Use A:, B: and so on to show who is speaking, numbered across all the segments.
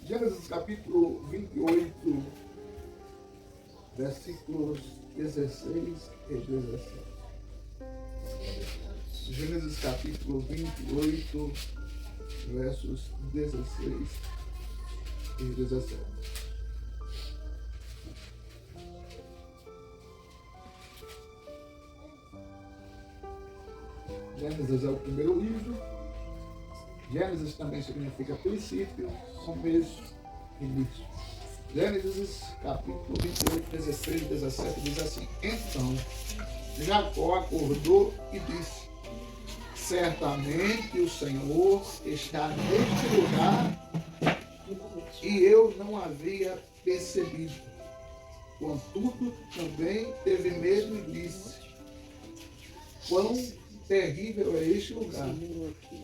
A: Gênesis capítulo 28, versículos 16 e 17. Gênesis capítulo 28, versos 16 e 17. Gênesis é o primeiro livro. Gênesis também significa princípio, começo, início. Gênesis capítulo 28, 16 e 17 diz assim: Então Jacó acordou e disse: Certamente o Senhor está neste lugar e eu não havia percebido. Contudo, também teve medo e disse: Quão terrível é este lugar.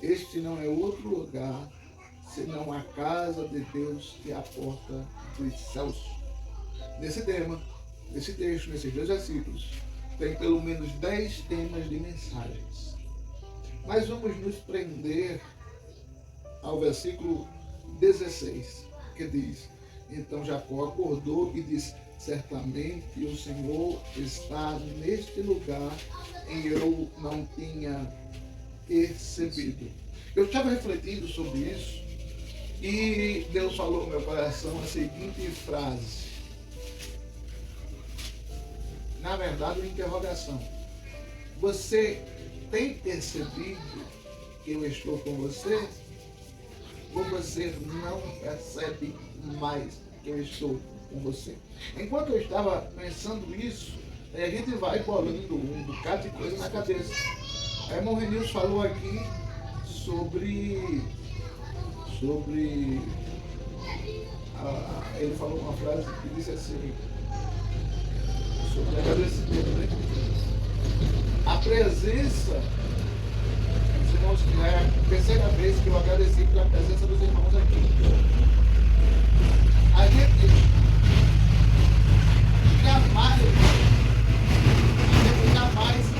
A: Este não é outro lugar, senão a casa de Deus e a porta dos céus. Nesse tema, nesse texto, nesses 2 versículos, tem pelo menos 10 temas de mensagens. Mas vamos nos prender ao versículo 16, que diz: Então Jacó acordou e disse: Certamente o Senhor está neste lugar e eu não tinha percebido. Eu estava refletindo sobre isso e Deus falou no meu coração a seguinte frase. Na verdade, uma interrogação. Você tem percebido que eu estou com você? Ou você não percebe mais que eu estou com você? Enquanto eu estava pensando isso, a gente vai bolando um bocado de coisa na cabeça. A irmã Renilson falou aqui sobre ele falou uma frase que disse assim, sobre agradecimento, né? A presença, os irmãos, é a terceira vez que eu agradeci pela presença dos irmãos aqui. A gente jamais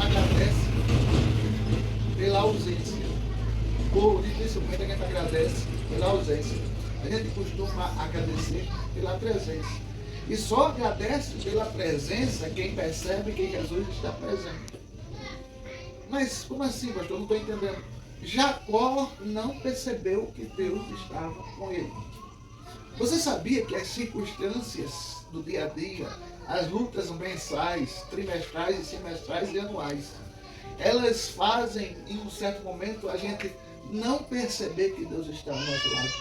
A: agradece pela ausência. Ou dificilmente a gente agradece pela ausência. A gente costuma agradecer pela presença. E só agradece pela presença quem percebe que Jesus está presente. Mas como assim, pastor? Eu não estou entendendo. Jacó não percebeu que Deus estava com ele. Você sabia que as circunstâncias do dia a dia, as lutas mensais, trimestrais e semestrais e anuais, elas fazem, em um certo momento, a gente não perceber que Deus está ao nosso lado?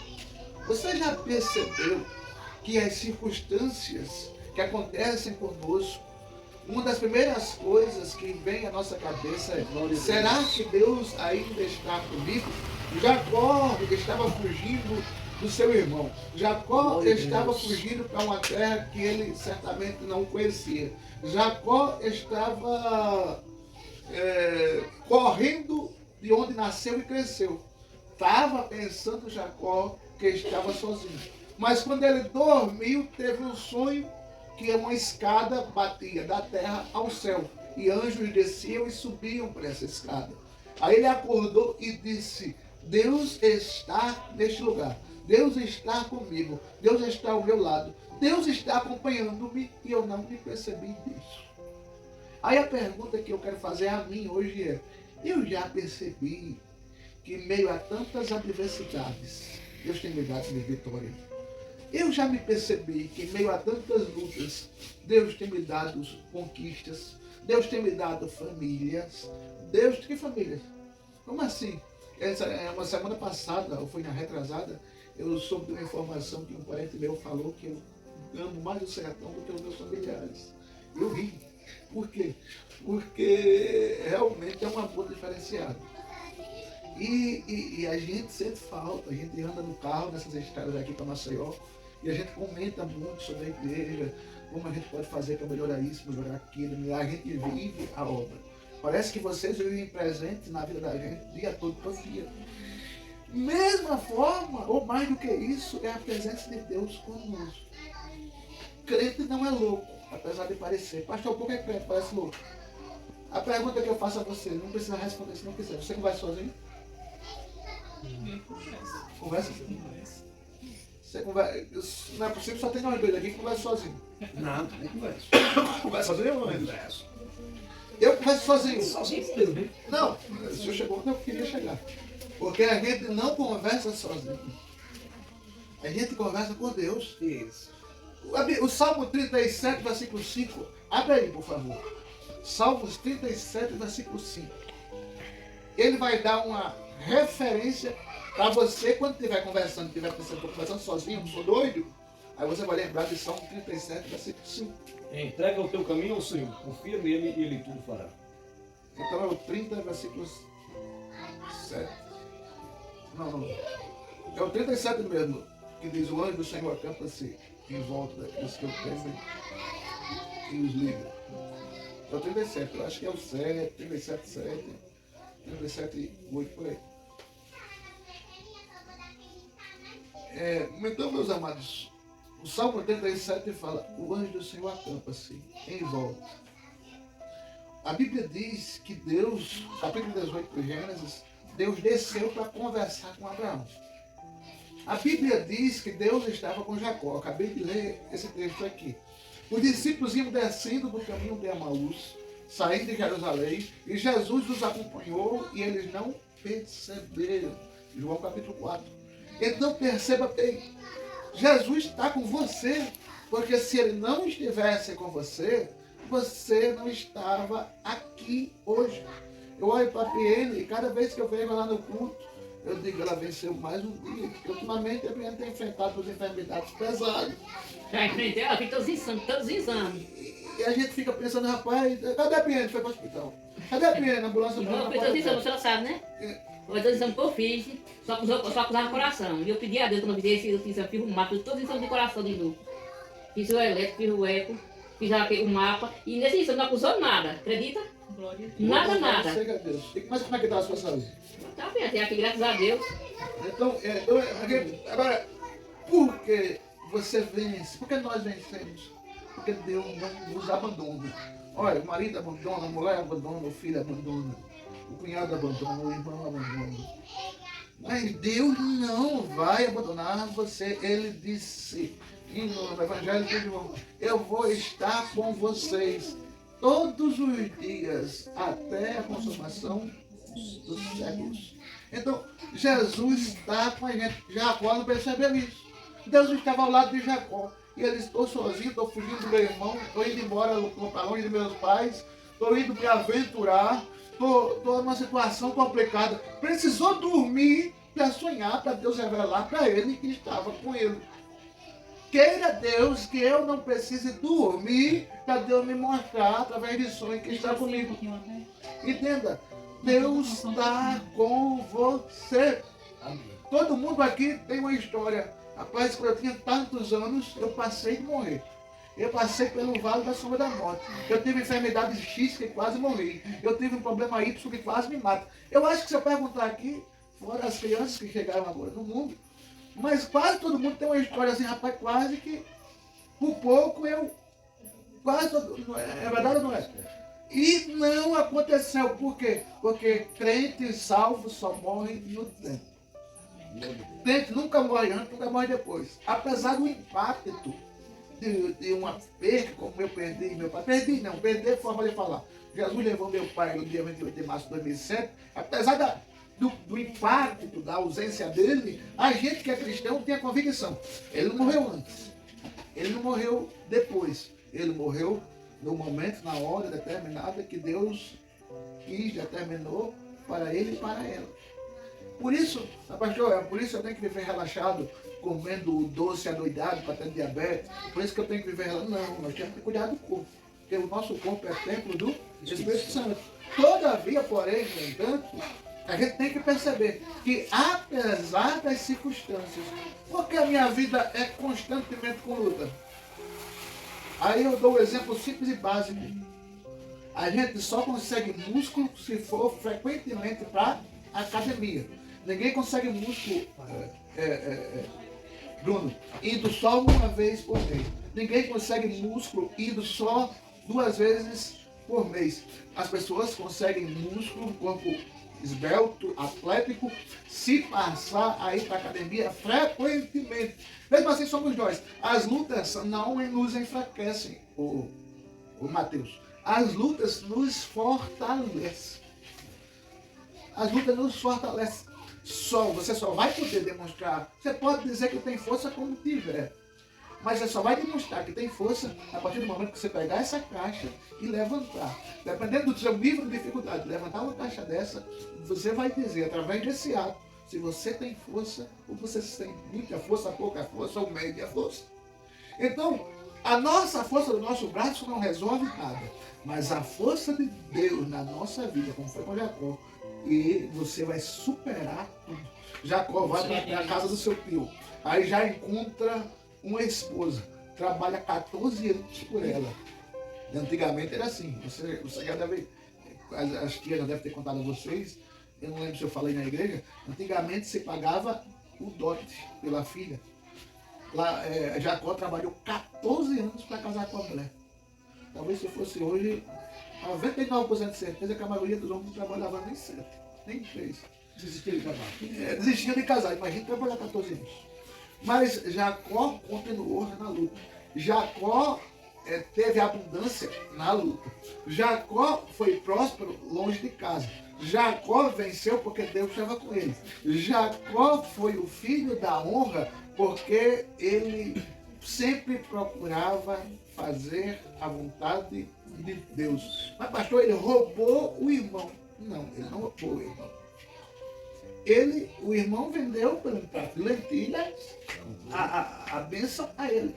A: Você já percebeu que as circunstâncias que acontecem conosco, uma das primeiras coisas que vem à nossa cabeça é: será que Deus ainda está comigo? Jacó estava fugindo do seu irmão. Jacó estava fugindo para uma terra que ele certamente não conhecia. Jacó estava correndo de onde nasceu e cresceu. Estava pensando Jacó que estava sozinho. Mas quando ele dormiu, teve um sonho que uma escada batia da terra ao céu. E anjos desciam e subiam por essa escada. Aí ele acordou e disse: Deus está neste lugar. Deus está comigo. Deus está ao meu lado. Deus está acompanhando-me e eu não me percebi disso. Aí a pergunta que eu quero fazer a mim hoje é: eu já percebi que em meio a tantas adversidades, Deus tem me dado vitória? Eu já me percebi que em meio a tantas lutas, Deus tem me dado conquistas, Deus tem me dado famílias. Deus, que famílias? Como assim? Uma semana passada, ou foi na retrasada, eu soube de uma informação que um parente meu falou que eu amo mais o sertão do que os meus familiares. Eu ri. Por quê? Porque realmente é um amor diferenciado. E a gente sente falta, a gente anda no carro nessas estradas aqui para Maceió e a gente comenta muito sobre a igreja, como a gente pode fazer para melhorar isso, melhorar aquilo. A gente vive a obra. Parece que vocês vivem presente na vida da gente o dia todo, todo dia. Mesma forma, ou mais do que isso, é a presença de Deus conosco. Crente não é louco, apesar de parecer. Pastor, por que crente parece louco? A pergunta que eu faço a você, não precisa responder se não quiser. Você conversa sozinho? Conversa? Você conversa, não é possível, só tem nós dois aqui que conversa sozinho.
B: Não, nem converso.
A: Conversa sozinho ou não?
B: Converso.
A: Eu converso sozinho.
B: Sozinho mesmo, hein?
A: Não, o senhor chegou onde eu queria chegar. Porque a gente não conversa sozinho. A gente conversa com Deus.
B: Isso.
A: O Salmo 37, versículo 5. Abre aí, por favor. Salmos 37, versículo 5. Ele vai dar uma referência para você, quando estiver conversando, estiver pensando, estou conversando sozinho, não sou doido. Aí você vai lembrar de Salmo 37, versículo 5.
B: Entrega o teu caminho ao Senhor, confia nele e ele tudo fará.
A: Então é o 30, versículo 7. Não. É o 37 mesmo, que diz: o anjo do Senhor acampa-se em volta daqueles que o temem e os livra. É o 37, eu acho que é o 7, 37, 7, 37, 8, por aí. Então, meus amados, o Salmo 37 fala: o anjo do Senhor acampa-se em volta. A Bíblia diz que Deus, capítulo 18 de Gênesis, Deus desceu para conversar com Abraão. A Bíblia diz que Deus estava com Jacó. Acabei de ler esse texto aqui. Os discípulos iam descendo do caminho de Emaús, saindo de Jerusalém, e Jesus os acompanhou e eles não perceberam. João capítulo 4. Então perceba bem, Jesus está com você, porque se ele não estivesse com você, você não estava aqui hoje. Eu olho para a PN e cada vez que eu venho lá no culto, eu digo, ela venceu mais um dia. Porque ultimamente a PN tem enfrentado as enfermidades pesadas.
C: Já enfrentei, ela fez todos os exames.
A: E a gente fica pensando, rapaz, cadê a PN? Foi para o hospital. Cadê a PN? A ambulância
C: Não,
A: não
C: fez todos os exames, você não sabe, né? Foi todos os exames que eu fiz, só que usava coração. E eu pedi a Deus, quando eu fiz esse exame, fiz o mapa, fiz todos os exames de coração de novo. Fiz o elétrico, fiz o eco, fiz o mapa. E nesse exame não acusou nada, acredita? Nada.
A: Mas como é que está a sua saúde?
C: Tá bem, até aqui, graças a Deus.
A: Então, agora, por que você vence? Por que nós vencemos? Porque Deus não nos abandona. Olha, o marido abandona, a mulher abandona, o filho abandona, o cunhado abandona, o irmão abandona. Mas Deus não vai abandonar você. Ele disse no Evangelho de João: eu vou estar com vocês todos os dias até a consumação dos séculos. Então, Jesus está com a gente. Jacó não percebeu isso. Deus estava ao lado de Jacó. E ele: estou sozinho, estou fugindo do meu irmão, estou indo embora para longe de meus pais, estou indo me aventurar, estou numa situação complicada. Precisou dormir para sonhar, para Deus revelar para ele que estava com ele. Queira Deus que eu não precise dormir para Deus me mostrar através de sonho que está comigo. Entenda, Deus está com você. Todo mundo aqui tem uma história. Rapaz, quando eu tinha tantos anos, eu passei de morrer. Eu passei pelo vale da sombra da morte. Eu tive enfermidade X que quase morri. Eu tive um problema Y que quase me mata. Eu acho que se eu perguntar aqui, fora as crianças que chegaram agora no mundo, mas quase todo mundo tem uma história assim, rapaz, quase que por pouco eu quase todo, é verdade ou não é? E não aconteceu. Por quê? Porque crente salvo só morre no tempo. Crente nunca morre antes, nunca morre depois. Apesar do impacto de uma perda, como eu perdi meu pai. Perder foi a forma de falar. Jesus levou meu pai no dia 28 de março de 2007. Apesar do impacto, da ausência dele, a gente que é cristão tem a convicção. Ele não morreu antes. Ele não morreu depois. Ele morreu no momento, na hora determinada que Deus quis, determinou para ele e para ela. Por isso, pastor, por isso eu tenho que viver relaxado, comendo doce adoidado para ter diabetes. Por isso que eu tenho que viver relaxado. Não, nós temos que cuidar do corpo. Porque o nosso corpo é templo do Espírito Santo. Todavia, porém, no entanto, a gente tem que perceber que apesar das circunstâncias, porque a minha vida é constantemente com luta. Aí eu dou um exemplo simples e básico. A gente só consegue músculo se for frequentemente para a academia. Ninguém consegue músculo, Bruno, indo só uma vez por mês. Ninguém consegue músculo indo só 2 vezes por mês. As pessoas conseguem músculo, corpo esbelto, atlético, se passar aí para a academia frequentemente. mente. Mesmo assim somos nós. As lutas não nos enfraquecem, o Mateus. As lutas nos fortalecem. As lutas nos fortalecem. Você só vai poder demonstrar. Você pode dizer que tem força como tiver. Mas você só vai demonstrar que tem força a partir do momento que você pegar essa caixa e levantar. Dependendo do seu nível de dificuldade, levantar uma caixa dessa, você vai dizer, através desse ato, se você tem força, ou você tem muita força, pouca força, ou média força. Então, a nossa força do nosso braço não resolve nada. Mas a força de Deus na nossa vida, como foi com Jacó, e você vai superar tudo. Jacó vai para a casa do seu tio. Aí já encontra uma esposa, trabalha 14 anos por ela. E antigamente era assim, você já deve, as tias já devem ter contado a vocês, eu não lembro se eu falei na igreja, antigamente se pagava o dote pela filha. Lá, Jacó trabalhou 14 anos para casar com a mulher. Talvez se fosse hoje, 99% de certeza que a maioria dos homens não trabalhava nem 7, nem 3.
B: Desistiu de casar.
A: Desistia de casar, imagina trabalhar 14 anos. Mas Jacó continuou na luta. Jacó teve abundância na luta. Jacó foi próspero longe de casa. Jacó venceu porque Deus estava com ele. Jacó foi o filho da honra porque ele sempre procurava fazer a vontade de Deus. Mas pastor, ele roubou o irmão. Não, ele não roubou o irmão. O irmão vendeu por um prato de lentilha a bênção a ele.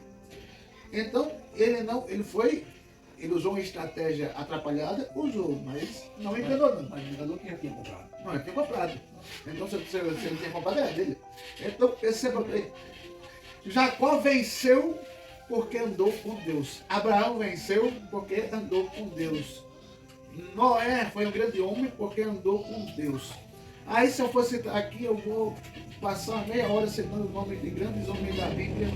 A: Então, ele usou uma estratégia atrapalhada, mas não enganou não.
B: Mas enganou quem tinha comprado.
A: Não, ele tinha comprado. Então, se ele tinha comprado, era dele. Então, perceba bem. Jacó venceu porque andou com Deus. Abraão venceu porque andou com Deus. Noé foi um grande homem porque andou com Deus. Aí se eu fosse aqui, eu vou passar meia hora citando o nome de grandes homens da Bíblia.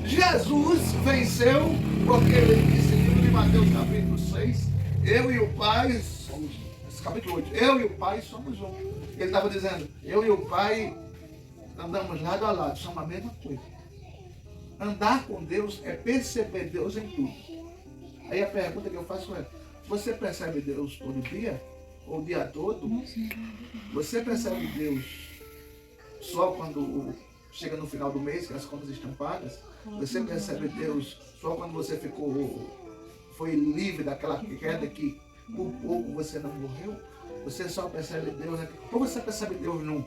A: Jesus venceu porque ele disse no livro de Mateus capítulo 6, eu e o Pai somos, capítulo 8, eu e o Pai somos um. Ele estava dizendo, eu e o Pai andamos lado a lado, somos a mesma coisa. Andar com Deus é perceber Deus em tudo. Aí a pergunta que eu faço é, você percebe Deus todo dia? Ou o dia todo? Você percebe Deus só quando chega no final do mês, que as contas estão pagas? Você percebe Deus só quando você foi livre daquela queda que por pouco você não morreu? Você só percebe Deus, né? Ou você percebe Deus no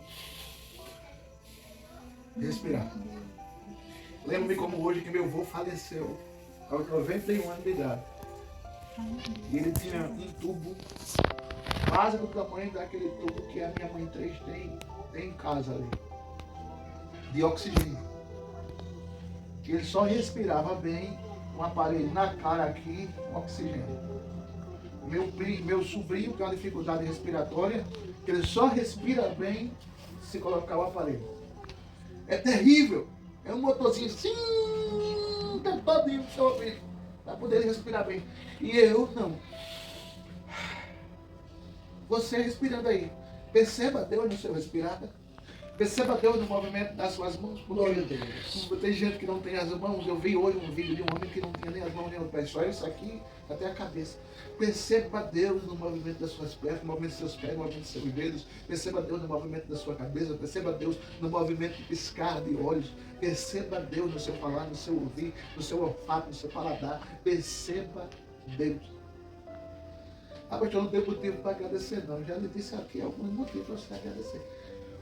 A: respirar? Lembro-me como hoje que meu avô faleceu aos 91 anos de idade. E ele tinha um tubo quase do tamanho daquele tubo que a minha mãe 3 tem em casa ali, de oxigênio. Ele só respirava bem um aparelho na cara aqui, oxigênio. Meu sobrinho tem uma dificuldade respiratória, que ele só respira bem se colocar o aparelho. É terrível. É um motorzinho assim, tampadinho pro seu ouvido, para poder respirar bem. E eu não. Você respirando aí, perceba Deus no seu respirar. Perceba Deus no movimento das suas mãos. Porque tem gente que não tem as mãos. Eu vi hoje um vídeo de um homem que não tinha nem as mãos nem os pés, só isso aqui até a cabeça. Perceba Deus no movimento das suas pernas, no movimento dos seus pés, no movimento dos seus dedos. Perceba Deus no movimento da sua cabeça. Perceba Deus no movimento de piscar de olhos. Perceba Deus no seu falar, no seu ouvir, no seu olfato, no seu paladar. Perceba Deus. Ah, mas eu não tenho motivo para agradecer, não. Eu já lhe disse aqui alguns motivos para você agradecer.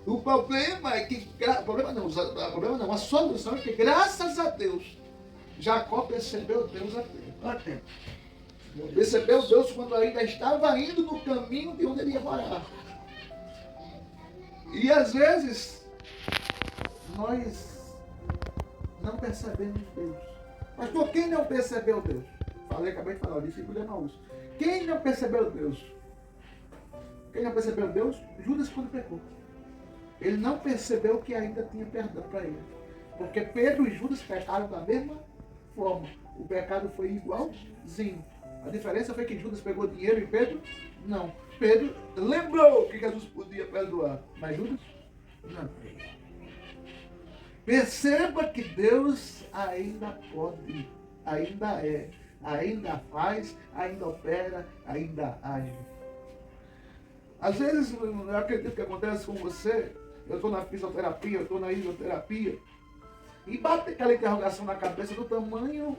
A: O problema é que, a solução é que, graças a Deus, Jacó percebeu Deus a tempo. Percebeu Deus quando ainda estava indo no caminho de onde ele ia morar. E às vezes, nós não percebemos Deus. Mas por quem não percebeu Deus? Acabei de falar, o discípulo de Emaús. Quem não percebeu Deus? Quem não percebeu Deus? Judas quando pecou. Ele não percebeu que ainda tinha perdão para ele. Porque Pedro e Judas pecaram da mesma forma. O pecado foi igualzinho. A diferença foi que Judas pegou dinheiro e Pedro não. Pedro lembrou que Jesus podia perdoar. Mas Judas não. Perceba que Deus ainda pode, ainda é, ainda faz, ainda opera, ainda age. Às vezes, eu acredito que acontece com você, eu estou na fisioterapia, eu estou na hidroterapia, e bate aquela interrogação na cabeça do tamanho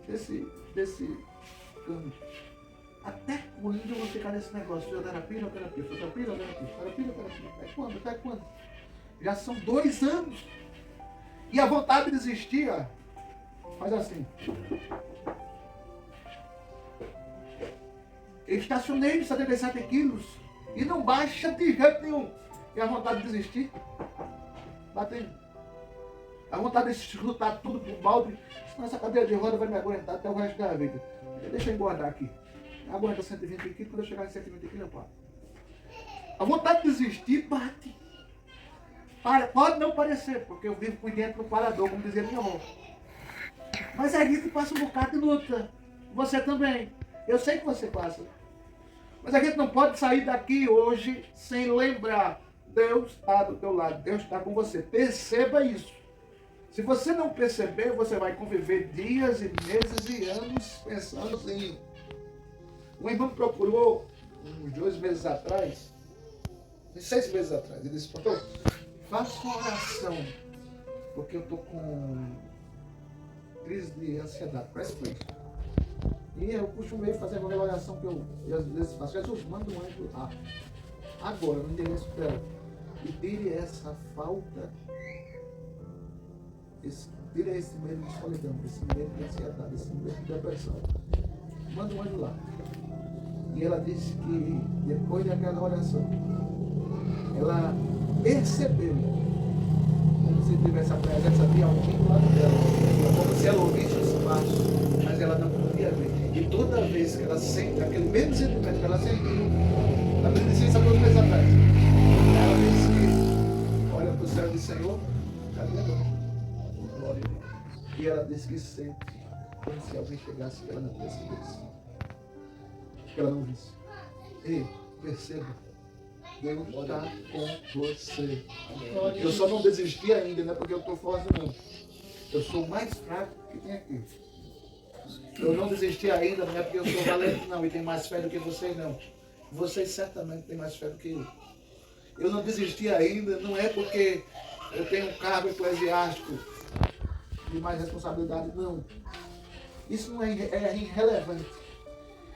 A: desse campo. Até quando eu vou ficar nesse negócio? Fisioterapia, hidroterapia, fisioterapia, hidroterapia, terapia, hidroterapia. Até quando? Até quando? Já são 2 anos. E a vontade de desistir, ó, faz assim. Eu estacionei de 77 quilos e não baixa de jeito nenhum. E a vontade de desistir, batendo. A vontade de chutar tudo pro balde. Senão essa cadeira de roda vai me aguentar até o resto da vida. Deixa eu engordar aqui. Aguenta 120 quilos, quando eu chegar em 120 quilos eu paro. A vontade de desistir bate. Pode não parecer, porque eu vivo por dentro do parador, como dizia minha avó. Mas a gente passa um bocado de luta. Você também. Eu sei que você passa. Mas a gente não pode sair daqui hoje sem lembrar. Deus está do teu lado. Deus está com você. Perceba isso. Se você não perceber, você vai conviver dias e meses e anos pensando assim. Um irmão me procurou uns 2 meses atrás, 6 meses atrás. Ele disse, pastor, faça uma oração, porque eu estou com crise de ansiedade. Parece que isso. E eu costumei fazer uma oração que eu às vezes faço. Jesus, manda um anjo lá, agora, no endereço dela, e tire essa falta, tire esse medo de solidão, esse medo de ansiedade, esse medo de depressão. Manda um anjo lá. E ela disse que depois daquela oração, ela percebeu como se tivesse a presença de alguém do lado dela, como se ela ouvisse os passos, mas ela não podia ver. E toda vez que ela sente aquele mesmo sentimento que ela sentiu, ela me disse isso há 2 meses atrás. Ela disse que olha para o céu e diz, Senhor, cadê agora? Glória a Deus. E ela disse que sente como se alguém chegasse e ela não percebesse. Que ela não visse. Ei, perceba. Deus está com você. Eu só não desisti ainda, não é porque eu estou forte, não. Eu sou o mais fraco que tem aqui. Eu não desisti ainda, não é porque eu sou valente, não, e tenho mais fé do que vocês, não. Vocês certamente têm mais fé do que eu. Eu não desisti ainda, não é porque eu tenho um cargo eclesiástico de mais responsabilidade, não. Isso não é irrelevante.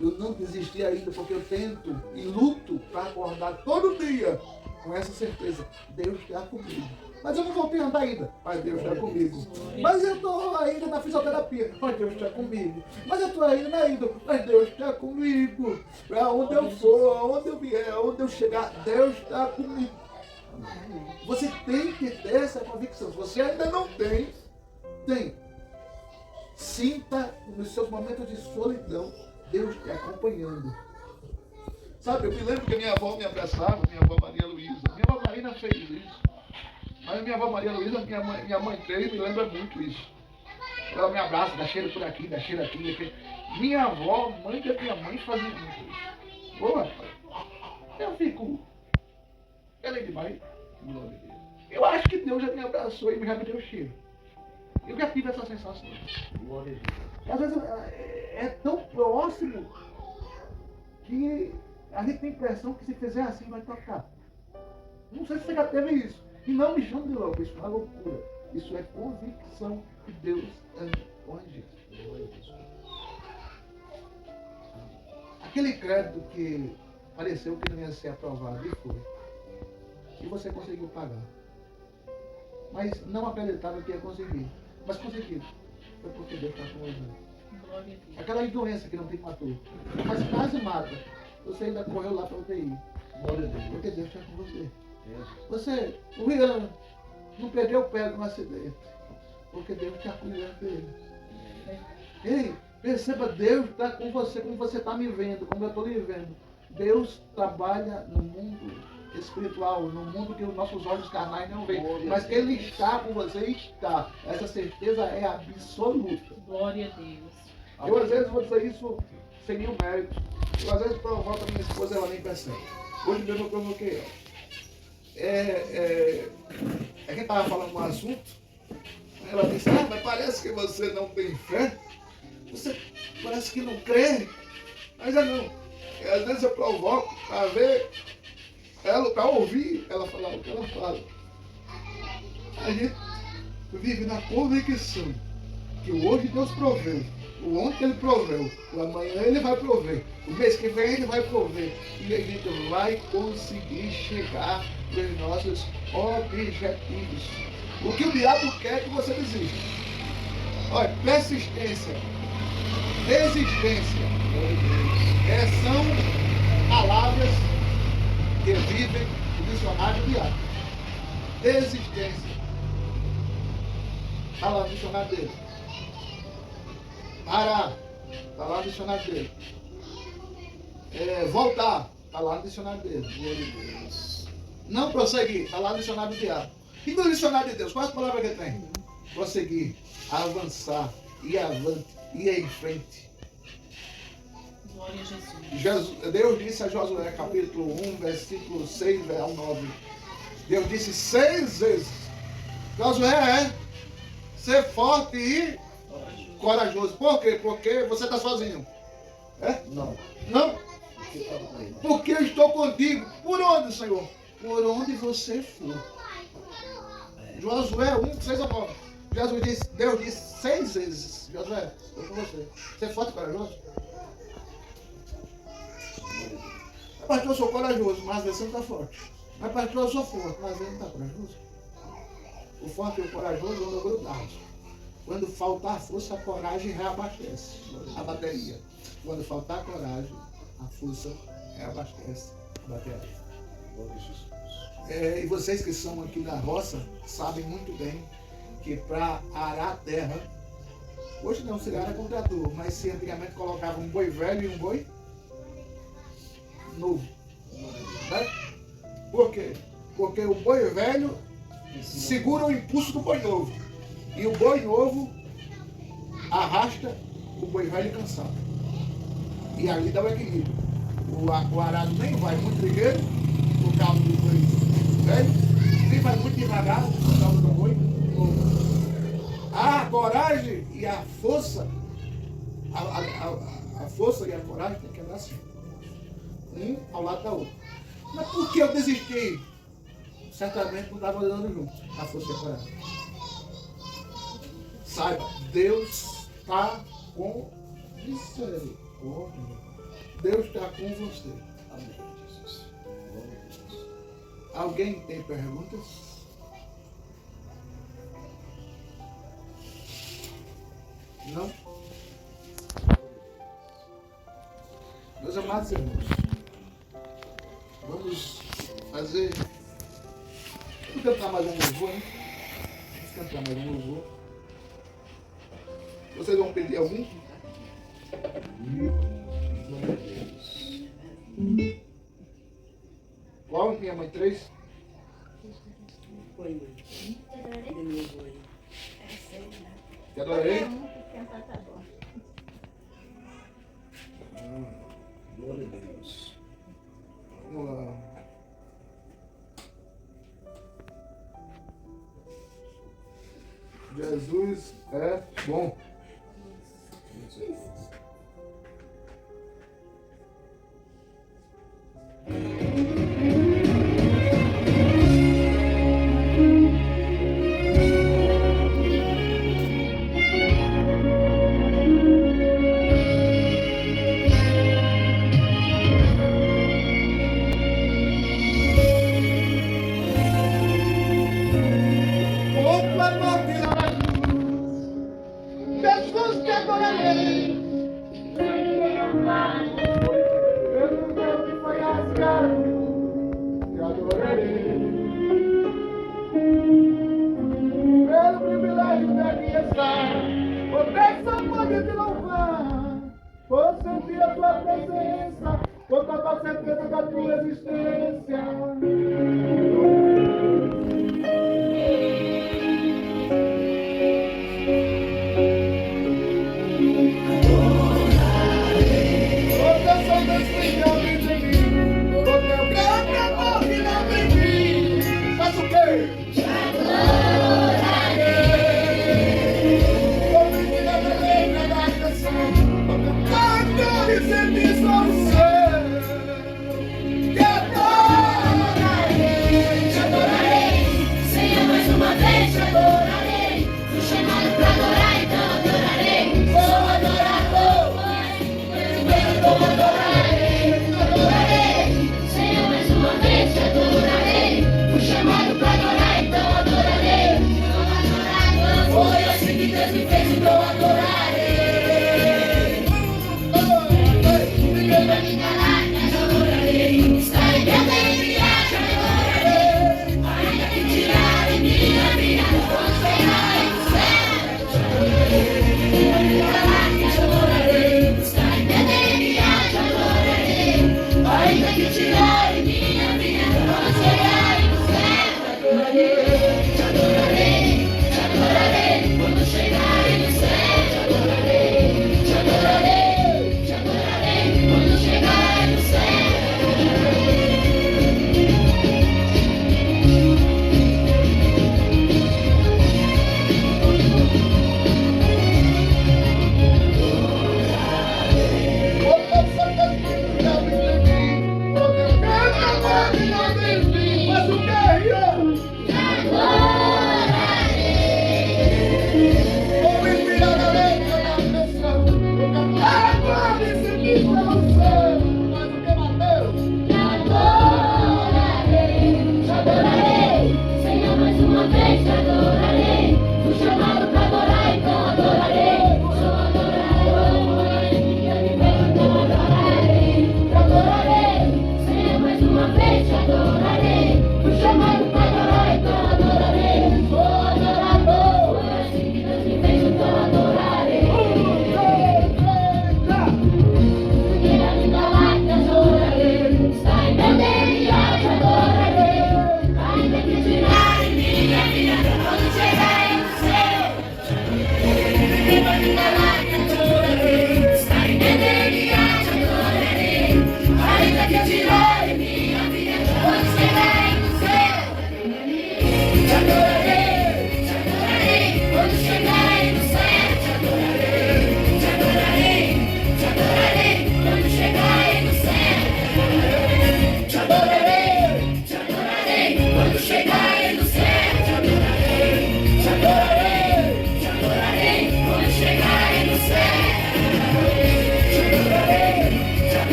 A: Eu não desisti ainda porque eu tento e luto para acordar todo dia com essa certeza. Deus está comigo. Mas eu não voltei a andar ainda. Mas Deus está comigo. Mas eu estou ainda na fisioterapia. Mas Deus está comigo. Mas eu estou ainda na índole. Mas Deus está comigo. Para onde eu for, aonde eu vier, aonde eu chegar, Deus está comigo. Você tem que ter essa convicção. Se você ainda não tem, tem. Sinta nos seus momentos de solidão Deus te acompanhando. Sabe, eu me lembro que minha avó me abraçava, minha avó Maria Luísa. Minha avó Marina fez isso. Mas minha avó Maria Luísa, minha mãe fez, me lembra muito isso. Ela me abraça, dá cheiro por aqui, dá cheiro aqui. Minha avó, mãe da minha mãe, fazia muito isso. Boa, eu fico. Ela é demais. Eu acho que Deus já me abraçou e já me deu cheiro. Eu já tive essa sensação. Glória a Deus. Às vezes é tão próximo que a gente tem a impressão que se fizer assim vai tocar. Não sei se você já teve isso. E não me chame de louco, isso não é loucura. Isso é convicção que Deus anda com a gente. Aquele crédito que pareceu que não ia ser aprovado e foi. E você conseguiu pagar. Mas não acreditava que ia conseguir. Mas conseguiu. Foi porque Deus está com você. Aquela doença que não te matou, mas quase mata. Você ainda correu lá para o UTI. Glória a Deus. Porque Deus está com você. Você, o Rian, não perdeu o pé no acidente. Porque Deus está cuidando dele. Ei, perceba, Deus está com você, como você está me vendo, como eu estou lhe vendo. Deus trabalha no mundo espiritual, no mundo que os nossos olhos carnais não veem. Mas que Ele está com você, está. Essa certeza é absoluta.
C: Glória a Deus.
A: Eu às vezes vou dizer isso sem nenhum mérito. Eu às vezes provoco a minha esposa, ela nem percebe. Hoje mesmo eu provoquei ela. A gente estava falando um assunto, ela disse, mas parece que você não tem fé, você parece que não crê, mas não. E às vezes eu provoco para ver ela, para ouvir ela falar o que ela fala. A gente vive na convicção que o hoje Deus proveu, o ontem Ele proveu, o amanhã Ele vai prover, o mês que vem Ele vai prover, e a gente vai conseguir chegar nos nossos objetivos. O que o diabo quer é que você desista. Olha, persistência, desistência, são palavras que vivem no dicionário diário. Desistência. Está lá no dicionário dele. Parar. Está lá no dicionário dele. Voltar. Está lá no dicionário dele. Não prosseguir. Está lá no dicionário do diabo. E no dicionário de Deus, quais palavras que ele tem? Prosseguir, avançar, ir avante, ir em frente.
D: Glória a Jesus.
A: Deus disse a Josué, capítulo 1, versículo 6 ao 9. Deus disse 6 vezes: Josué, ser forte e corajoso. Por quê? Porque você está sozinho.
B: Não.
A: Não? Porque eu estou contigo. Por onde, Senhor? Por onde você for. Josué 1, 6 a 9. Deus disse 6 vezes: Josué, eu estou com você. Você é forte e corajoso? Pastor, eu sou corajoso, mas você não está forte. Mas pastor, eu sou forte, mas ele não está corajoso. O forte e o corajoso andam grudados. Quando faltar força, a coragem reabastece a bateria. Quando faltar coragem, a força reabastece a bateria. E vocês que são aqui da roça sabem muito bem que para arar a terra, hoje não se ara com trator, mas se antigamente colocava um boi velho e um boi novo. Né? Por quê? Porque o boi velho segura o impulso do boi novo. E o boi novo arrasta o boi velho cansado. E ali dá o equilíbrio. O arado nem vai muito ligeiro por causa do boi velho, nem vai muito devagar por causa do boi novo. A coragem e a força, a força e a coragem tem que andar assim. Um ao lado da outra. Mas por que eu desisti? Certamente não estava andando junto. A força e a coragem. Saiba, Deus está com você. Deus está com você.
B: Amém, Jesus. Glória a Deus.
A: Alguém tem perguntas? Não? Meus amados irmãos, vamos fazer. Vamos cantar mais um louvor, hein? Vamos cantar mais um louvor. Vocês vão pedir algum?
B: Glória a Deus.
A: Qual? Minha mãe 3?
E: Foi, mãe. Cadê meu boi?
A: Que adorei?
B: Glória a Deus.
A: Vamos lá. Jesus é bom. Jesus te adorarei. Pelo Deus que foi rasgado, te adorarei. Pelo privilégio de aqui estar, por bênção pode te louvar, por sentir a tua presença, por total certeza da tua existência. Porque sou Deus que não vem de mim, porque o grande amor que não vem de mim.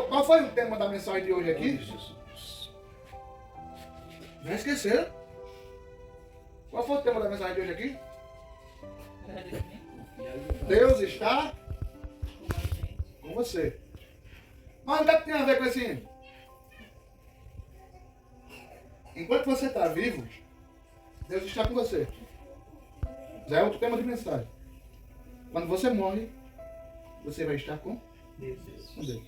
A: Qual foi o tema da mensagem de hoje aqui? Já esqueceram? Qual foi o tema da mensagem de hoje aqui? Deus está com você. Mas onde é que tem a ver com esse hino? Enquanto você está vivo, Deus está com você. Já é outro tema de mensagem. Quando você morre, você vai estar com Deus.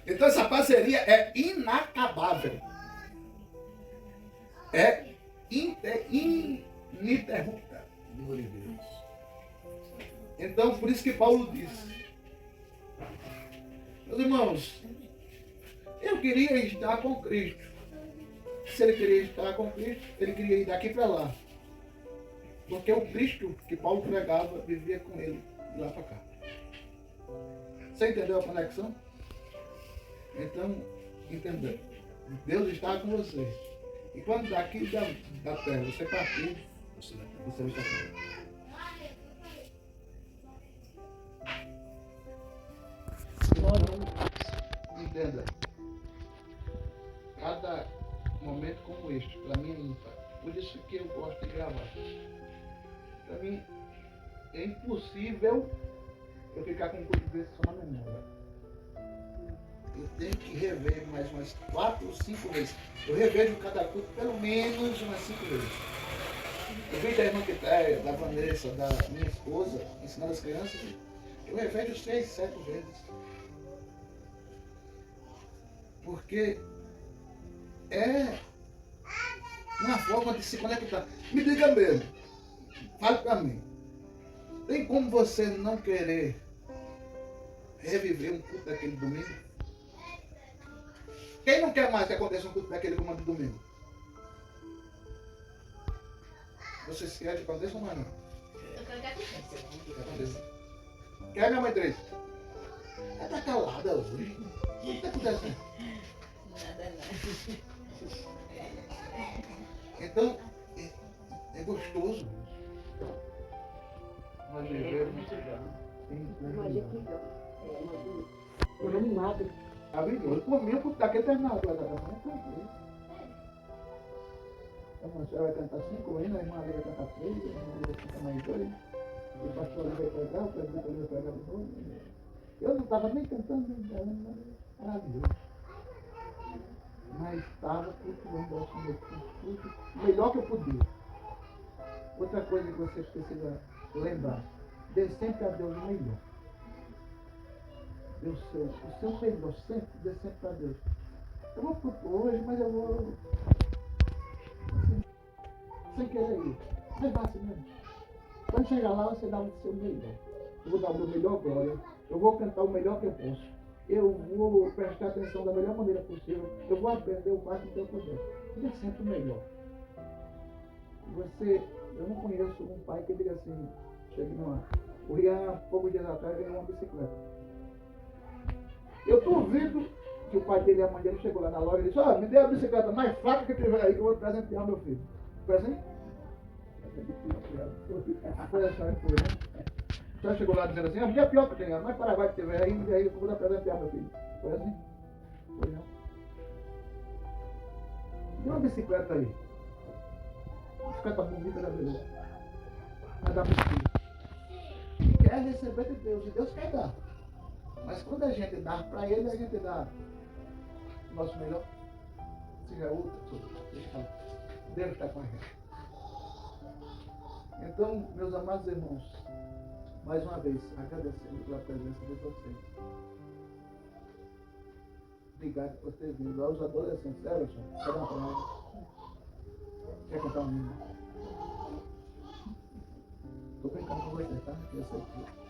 A: Então essa parceria é inacabável. É ininterrupta. Então por isso que Paulo disse: meus irmãos, eu queria estar com Cristo. Se ele queria estar com Cristo, ele queria ir daqui para lá. Porque o Cristo que Paulo pregava vivia com ele de lá para cá. Você entendeu a conexão? Então, entendeu? Deus está com você. E quando daqui da terra você partir, você vai estar com ele. Então, entenda. Cada momento como este, para mim é ímpar. Por isso que eu gosto de gravar. Para mim é impossível eu ficar com um culto desse só na memória. Eu tenho que rever mais umas 4 ou 5 vezes. Eu revejo cada culto pelo menos umas 5 vezes. Eu vi da irmã Quitéia, da Vanessa, da minha esposa, ensinando as crianças. Eu revejo 6, 7 vezes. Porque é uma forma de se conectar. Me diga mesmo, fale para mim. Tem como você não querer reviver um culto daquele domingo? Quem não quer mais que aconteça um culto daquele como de domingo? Você se quer que aconteça ou não?
E: Eu quero que aconteça.
A: Quer, minha mãe 3? Ela tá calada hoje. O que está acontecendo?
E: Nada, não.
A: Então, É gostoso. Nós vivemos
C: Eu não me mato.
A: maravilhoso. Comigo, daqui terminado lá da manhã, tranquilo. A senhora vai cantar 5 hinos, a irmã Ali vai cantar 3, a irmã Ali vai cantar mais 2, o pastor Ali vai pregar, o presbítero Ali vai pregar de novo. Eu não estava nem cantando, nem falando, maravilhoso. Mas estava cultuando o Senhor, tudo o melhor que eu podia. Outra coisa que vocês precisam lembrar, dê sempre a Deus o melhor. O seu melhor sempre, dê sempre a Deus. Eu vou pro hoje, mas eu vou assim, sem querer ir. Mas vai assim mesmo. Quando chegar lá, você dá o seu melhor. Eu vou dar o meu melhor glória. Eu vou cantar o melhor que eu posso. Eu vou prestar atenção da melhor maneira possível. Eu vou aprender o máximo que eu puder. Dê sempre o melhor. Eu não conheço um pai que diga assim, chegue lá. O Rian, poucos dias atrás, ganhou uma bicicleta. Eu duvido que o pai dele e a mãe dele chegou lá na loja e disse, me dê a bicicleta mais fraca que tiver aí que eu vou presentear meu filho. Presente? Foi a senhora que foi, né? A senhora chegou lá dizendo assim, a minha pior que tem, mas Paraguai que tiver aí, me dê aí que eu vou presentear meu filho. Foi assim? Foi não. Dê uma bicicleta aí. Bicicleta bonita da beleza. Vai dar pro filho. Quer receber de Deus, e Deus quer dar. Mas quando a gente dá para ele, a gente dá o nosso melhor. Seja outra coisa. Deus está com a gente. Então, meus amados irmãos, mais uma vez, agradecendo pela presença de vocês. Obrigado por ter vindo. Aos adolescentes, Everson, quer dar uma palavra? Quer contar um hino? Estou brincando com você, tá? Eu sei que...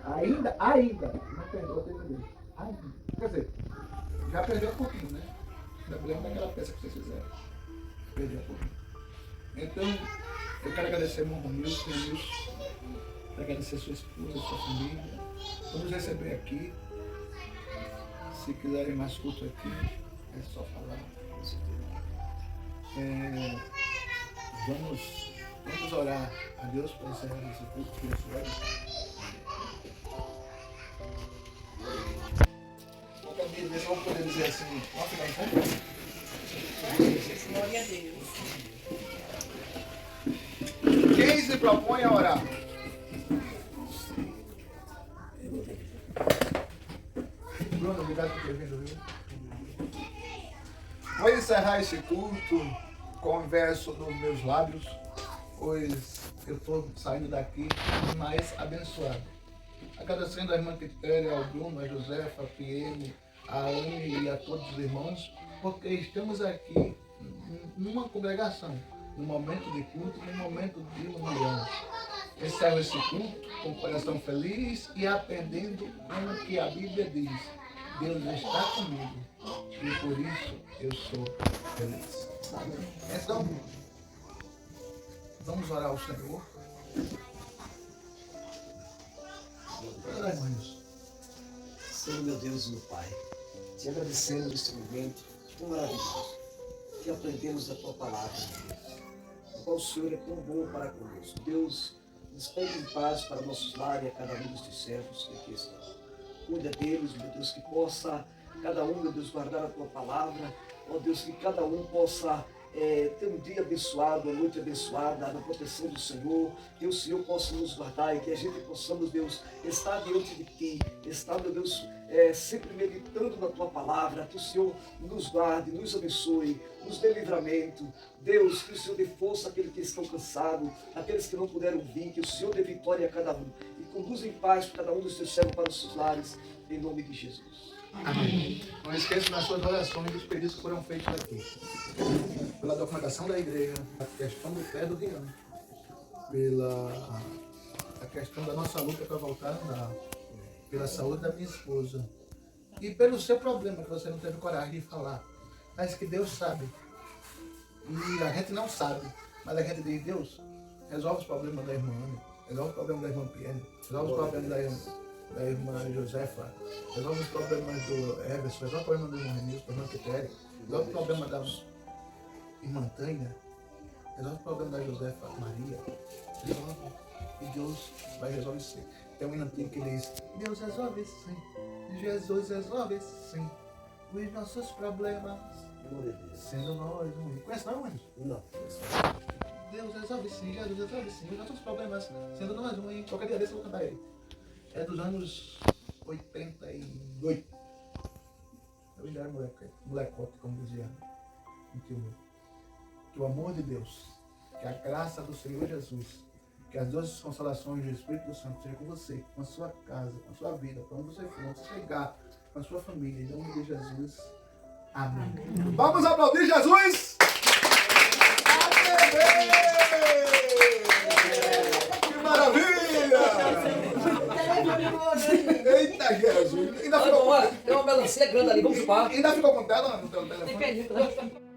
A: Ainda, não perdeu a ninguém. Ainda. Quer dizer, já perdeu um pouquinho, né? Ainda lembro daquela peça que vocês fizeram. Perdeu um pouquinho. Então, eu quero agradecer ao irmão Romilson, quero agradecer sua esposa, sua família. Vamos receber aqui. Se quiserem mais culto aqui, é só falar. Vamos orar a Deus para encerrar esse culto abençoado. Vamos poder dizer assim, vamos ficar em pé?
D: Glória a Deus.
A: Quem se propõe a orar? Bruno, obrigado por ter vindo, viu? Vou encerrar esse culto com o verso dos meus lábios, pois eu estou saindo daqui mais abençoado. Agradecendo a irmã Quitéria, ao Bruno, a Josefa, a Piene, a Anne e a todos os irmãos, porque estamos aqui numa congregação, num momento de culto, num momento de união. Encerro esse culto com o coração feliz e aprendendo como que a Bíblia diz: Deus está comigo e por isso eu sou feliz. Então, vamos orar ao Senhor.
F: Senhor, meu Deus e meu Pai, te agradecemos este momento tão maravilhoso que aprendemos a tua palavra, Deus, o qual o Senhor é tão bom para conosco. Deus, despede em paz para nossos lares e a cada um destes servos que aqui estão. Cuida deles, meu Deus, que possa cada um, meu Deus, guardar a tua palavra, ó Deus, que cada um possa ter um dia abençoado, uma noite abençoada, na proteção do Senhor, que o Senhor possa nos guardar e que a gente possamos, Deus, estar diante de Ti, estar, meu Deus, sempre meditando na Tua palavra, que o Senhor nos guarde, nos abençoe, nos dê livramento, Deus, que o Senhor dê força àqueles que estão cansados, àqueles que não puderam vir, que o Senhor dê vitória a cada um e conduza em paz para cada um dos Teus servos para os seus lares, em nome de Jesus.
A: Amém. Não esqueça das suas orações e dos pedidos que foram feitos aqui. Pela documentação da igreja, a questão do pé do Rian, pela a questão da nossa luta para voltar a andar, pela saúde da minha esposa e pelo seu problema que você não teve coragem de falar, mas que Deus sabe. E a gente não sabe, mas a gente diz: Deus, resolve os problemas da irmã Ana, resolve os problemas da irmã Piene, resolve os problemas da irmã Josefa, resolve os problemas do Everson, resolve o problema do irmão Renilson, da irmã Quitéria, resolve o problema da irmã Tânia, resolve o problema da Josefa Maria, resolve. E Deus vai resolver sim. Tem um hino antigo que diz, Deus resolve sim, Jesus resolve sim, os nossos problemas, sendo nós um. Conhece não, mãe?
F: Não.
A: Deus resolve sim, Jesus resolve sim, os nossos problemas, sendo nós um. Qualquer dia desse eu vou cantar ele. É dos anos 88. Eu ainda era molecote, como dizia um tio meu. Que o amor de Deus, que a graça do Senhor Jesus, que as duas consolações do Espírito Santo sejam com você, com a sua casa, com a sua vida, para onde você for, onde você chegar, com a sua família. Em nome de Jesus. Amém. Vamos aplaudir Jesus! Que maravilha! Eita, Jesus! Ainda ficou,
F: Olha, tem uma melancia grande ali, vamos chupar.
A: ainda ficou com tela no teu telefone?
C: Depende.